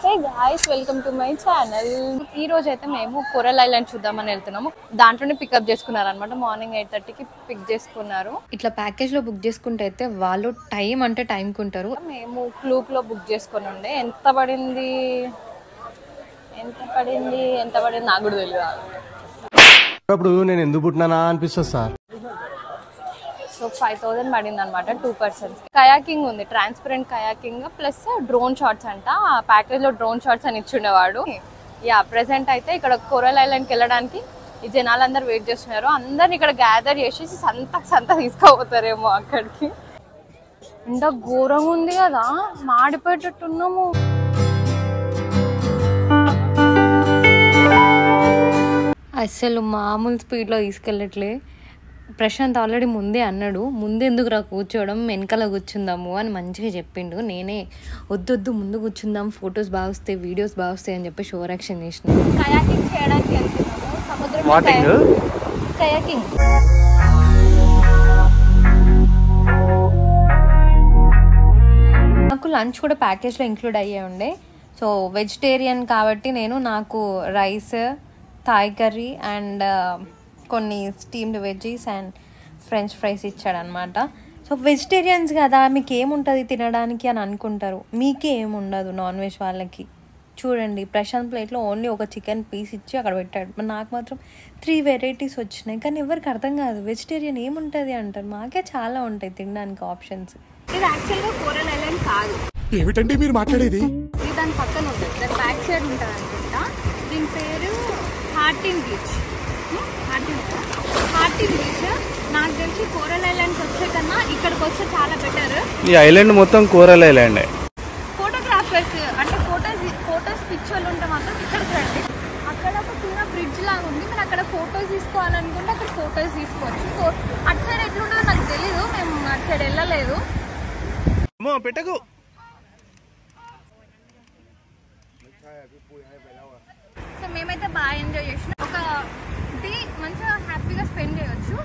Hey guys, welcome to my channel. ఈ రోజు అయితే మేము కోరల్ ఐలాండ్ చూద్దామని వెళ్తున్నాము. దాంట్లోనే పికప్ చేసుకున్నారు అనమాట. మార్నింగ్ 8:30కి పిక్ చేసుకున్నారు. ఇట్లా ప్యాకేజ్ లో బుక్ చేసుకుంటే అయితే వాళ్ళు టైం అంటే టైంకి ఉంటారు. మేము క్లూక్ లో బుక్ చేసుకుని ఉండే. ఎంత పడింది నాకు కూడా తెలియదు. అప్పుడు నేను ఎందుకు పుట్టినానా అనిపిస్తుంది సార్. సో 5,000 పడింది అనమాట 2 persons. కయాకింగ్ ఉంది, transparent kayaking plus drone shots అంట. ఆ ప్యాకేజ్ లో డ్రోన్ షాట్స్ అని ఇచ్చిండేవాడు. యా, ప్రెసెంట్ అయితే ఇక్కడ కోరల్ ఐలాండ్కి వెళ్ళడానికి ఈ జనాలందరూ వెయిట్ చేస్తున్నారు. అందరిని ఇక్కడ గ్యాదర్ చేసేసి సంత తీసుకోపోతారేమో అక్కడికి. ఇంత ఘోరంగా ఉంది కదా, మాడిపోయేటట్టున్నాము. అసలు మామూలు స్పీడ్లో తీసుకెళ్ళట్లే. ప్రశాంత్ ఆల్రెడీ ముందే అన్నాడు, ముందెందుకు రా కూర్చోవడం, వెనకాల కూర్చుందాము అని మంచిగా చెప్పిండు. నేనే వద్దొద్దు ముందు కూర్చుందాం, ఫొటోస్ బాగా వస్తాయి, వీడియోస్ బాగా వస్తాయి అని చెప్పి షోర్ యాక్షన్ చేసిన. కయాకింగ్ చేయడానికి వెళ్తున్నాము సముద్రం. కయాకింగ్ నాకు లంచ్ కూడా ప్యాకేజ్లో ఇంక్లూడ్ అయ్యే ఉండే. సో వెజిటేరియన్ కాబట్టి నాకు రైస్, థాయ్ కర్రీ అండ్ కొన్ని steamed veggies and French fries ఇచ్చాడనమాట. సో వెజిటేరియన్స్ కదా, మీకు ఏముంటుంది తినడానికి అని అనుకుంటారు. మీకే ఏముండదు నాన్ వెజ్ వాళ్ళకి. చూడండి, ప్రశాంత్ ప్లేట్లో ఓన్లీ ఒక చికెన్ పీస్ ఇచ్చి అక్కడ పెట్టాడు. మరి నాకు మాత్రం 3 varieties వచ్చినాయి. కానీ ఎవరికి అర్థం కాదు వెజిటేరియన్ ఏముంటుంది అంటారు. మాకే చాలా ఉంటాయి తినడానికి ఆప్షన్స్. ఇది యాక్చువల్గా కోరల్ ఐలాండ్ కాదు. ఏమిటండి మీరు మాట్లాడేది? ఇది దాని పక్కన ఉంటుంది, దాని బ్యాక్ సైడ్ ఉంటుంది అనుకుంటా. దీని పేరు హార్టిన్ బీచ్. నాకు తెలిసి కోరల్ ఐలాండ్కి వచ్చే కన్నా ఇక్కడికి వస్తే చాలా బెటర్. ఈ ఐలాండ్ మొత్తం కోరల్ ఐలాండ్. ఫోటోగ్రాఫర్స్ అంటే ఫొటోస్ పిక్చర్లు ఉంటే మాత్రం ఇక్కడికి రండి. అక్కడ ఒక చిన్న బ్రిడ్జ్ లాగా ఉంది. మీరు అక్కడ ఫొటోస్ తీసుకోవాలనుకుంటే అక్కడ ఫొటోస్ తీసుకోవచ్చు. అటు సైడ్ ఎట్లుంటుందో నాకు తెలీదు, మేము అటు సైడ్ వెళ్ళలేదు. పెట్టకు. సో మేమైతే బాగా ఎంజాయ్ చేసినాం. ఒక డే మంచిగా హ్యాపీగా స్పెండ్ చేయొచ్చు.